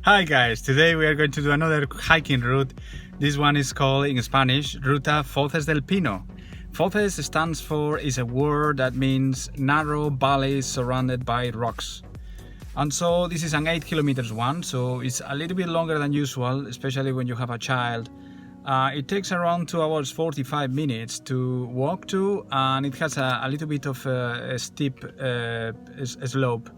Hi guys, today we are going to do another hiking route. This one is called in Spanish Ruta Foces del Pino. Foces stands for, is a word that means narrow valleys surrounded by rocks. And so this is an 8 kilometers one, so it's a little bit longer than usual, especially when you have a child. It takes around 2 hours 45 minutes to walk to, and it has a little bit of a steep slope.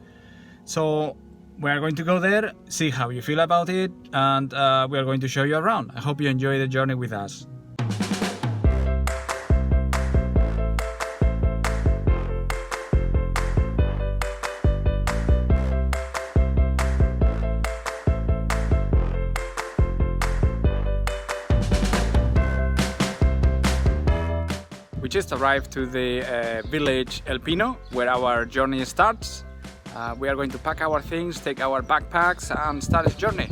So we are going to go there, see how you feel about it, and we are going to show you around. I hope you enjoy the journey with us. We just arrived to the village El Pino, where our journey starts. We are going to pack our things, take our backpacks and start the journey.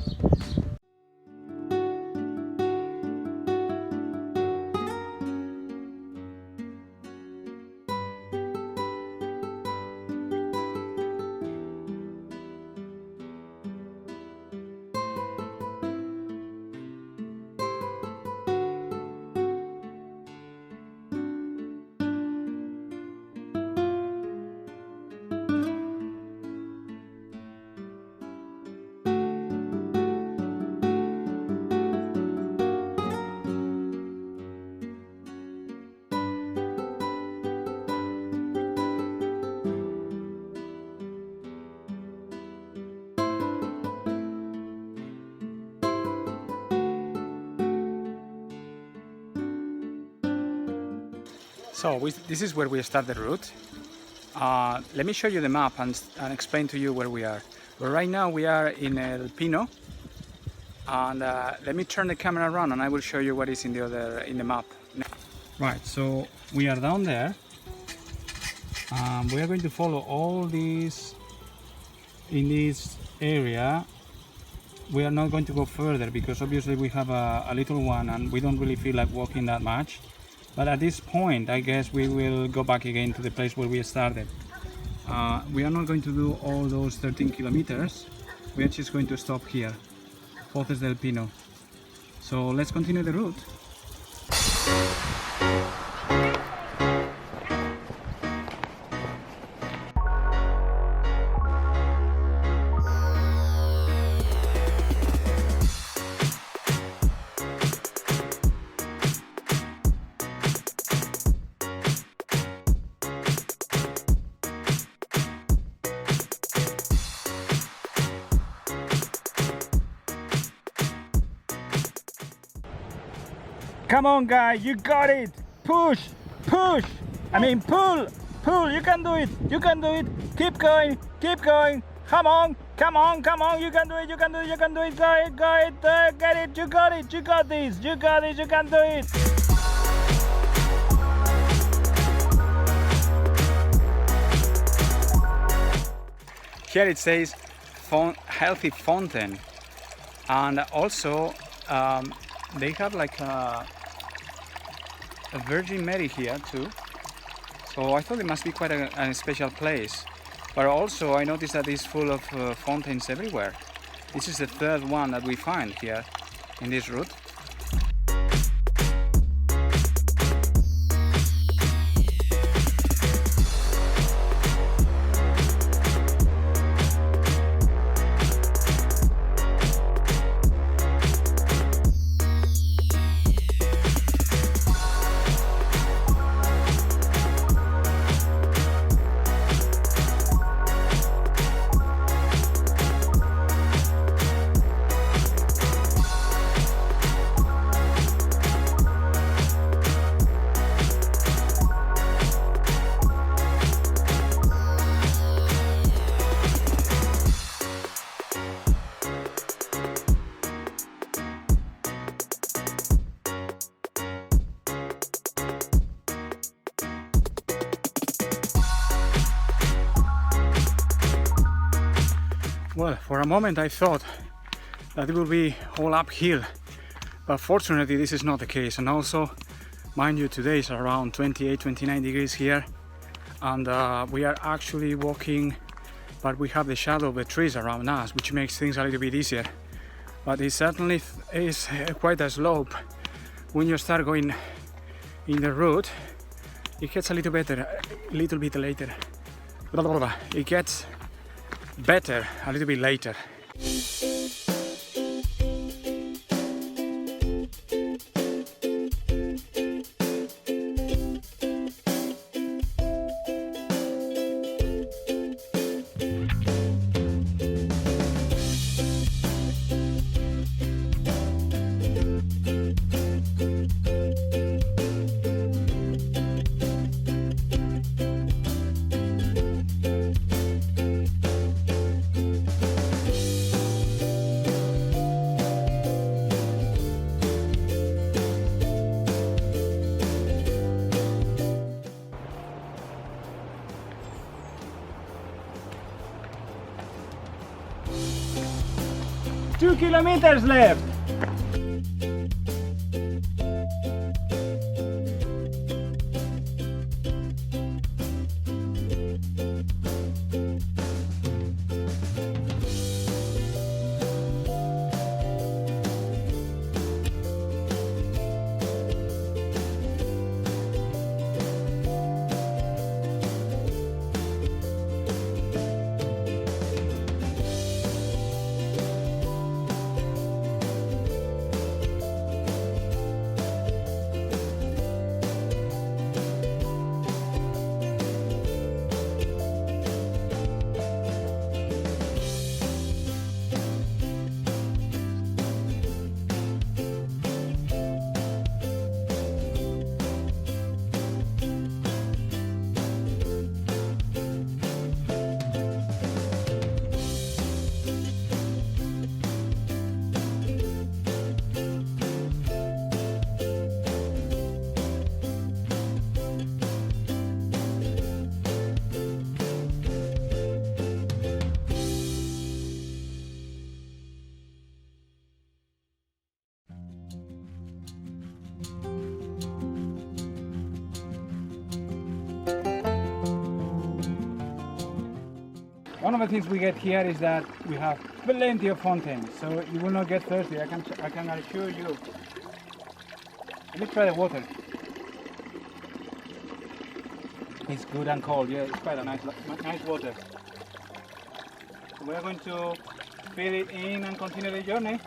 So this is where we start the route. Let me show you the map and explain to you where we are. Well, right now we are in El Pino, and let me turn the camera around and I will show you what is in the map. Right, so we are down there. We are going to follow all these in this area. We are not going to go further because obviously we have a little one and we don't really feel like walking that much. But at this point, I guess we will go back again to the place where we started. We are not going to do all those 13 kilometers. We are just going to stop here, Foces del Pino. So let's continue the route. Come on, guy, you got it! Push! Push! I mean, pull! Pull! You can do it! You can do it! Keep going! Keep going! Come on! Come on! Come on! You can do it! You can do it! You can do it! Go it! Go it! Get it! You got it! You got this! You got it! You can do it! Here it says healthy fountain, and also they have like a Virgin Mary here too, so I thought it must be quite a special place. But also I noticed that it's full of fountains everywhere. This is the third one that we find here in this route. Well, for a moment I thought that it will be all uphill, but fortunately this is not the case. And also, mind you, today is around 28-29 degrees here, and we are actually walking but we have the shadow of the trees around us, which makes things a little bit easier. But it certainly is quite a slope. When you start going in the route, it gets a little better, a little bit later. It gets better a little bit later. Two kilometers left. One of the things we get here is that we have plenty of fountains, so you will not get thirsty. I can assure you. Let me try the water. It's good and cold. Yeah, it's quite a nice water. So we are going to fill it in and continue the journey.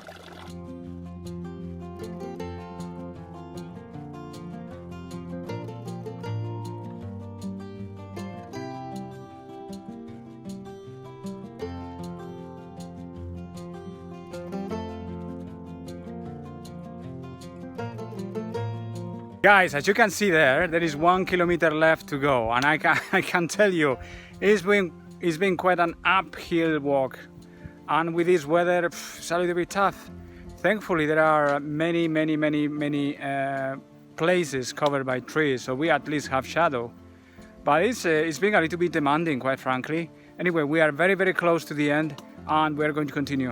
Guys, as you can see there is 1 kilometer left to go, and I can tell you, it's been quite an uphill walk, and with this weather, it's a little bit tough. Thankfully, there are many places covered by trees, so we at least have shadow. But it's been a little bit demanding, quite frankly. Anyway, we are very close to the end, and we're going to continue.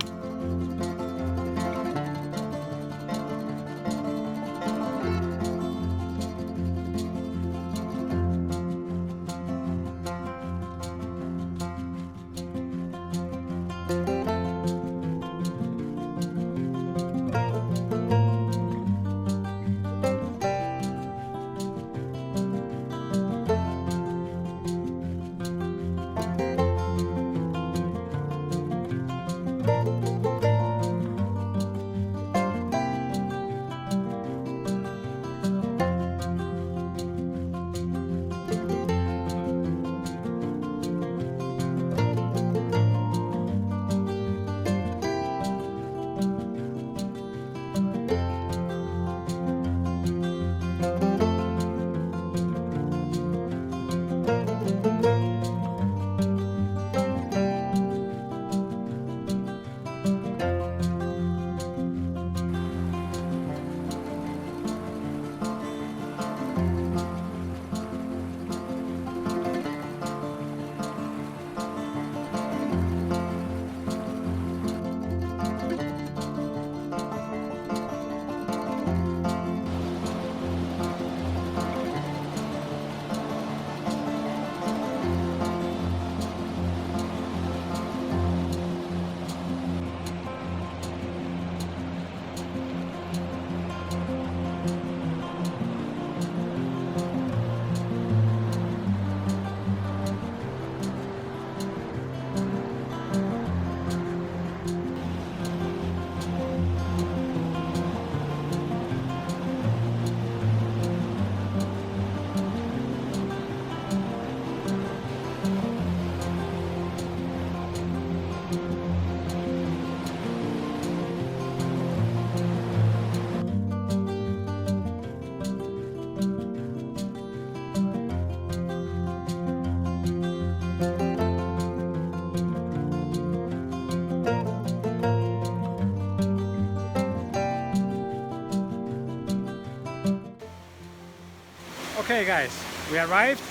Okay guys, we arrived.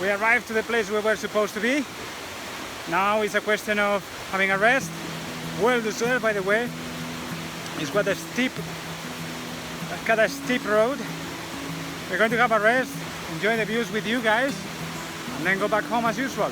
We arrived to the place where we're supposed to be. Now it's a question of having a rest. Well deserved, by the way. It's got a steep road. We're going to have a rest, enjoy the views with you guys, and then go back home as usual.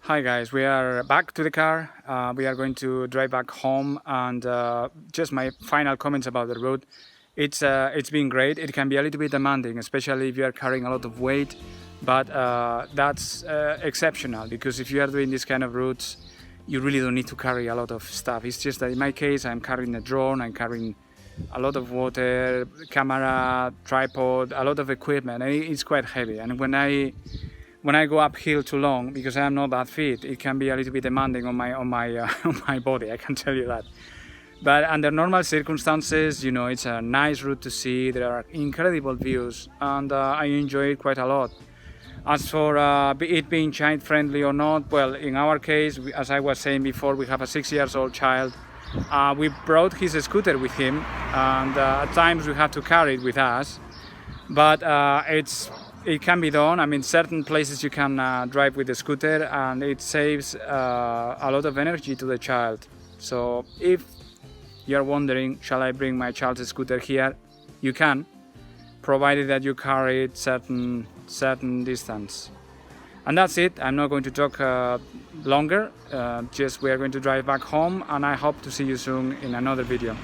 Hi guys, we are back to the car. We are going to drive back home, and just my final comments about the road. It's been great. It can be a little bit demanding, especially if you are carrying a lot of weight, but that's exceptional, because if you are doing this kind of routes, you really don't need to carry a lot of stuff. It's just that in my case, I'm carrying a drone, I'm carrying a lot of water, camera, tripod, a lot of equipment, and it's quite heavy. And when I go uphill too long, because I'm not that fit, it can be a little bit demanding on my on my body, I can tell you that. But under normal circumstances, you know, it's a nice route to see. There are incredible views, and I enjoy it quite a lot. As for it being child friendly or not, well, in our case, as I was saying before, we have a 6-year-old child. We brought his scooter with him, and at times we have to carry it with us, but it can be done. I mean, certain places you can drive with the scooter, and it saves a lot of energy to the child. So if you're wondering, shall I bring my child's scooter here? You can, provided that you carry it certain distance. And that's it. I'm not going to talk longer. Just we are going to drive back home, and I hope to see you soon in another video.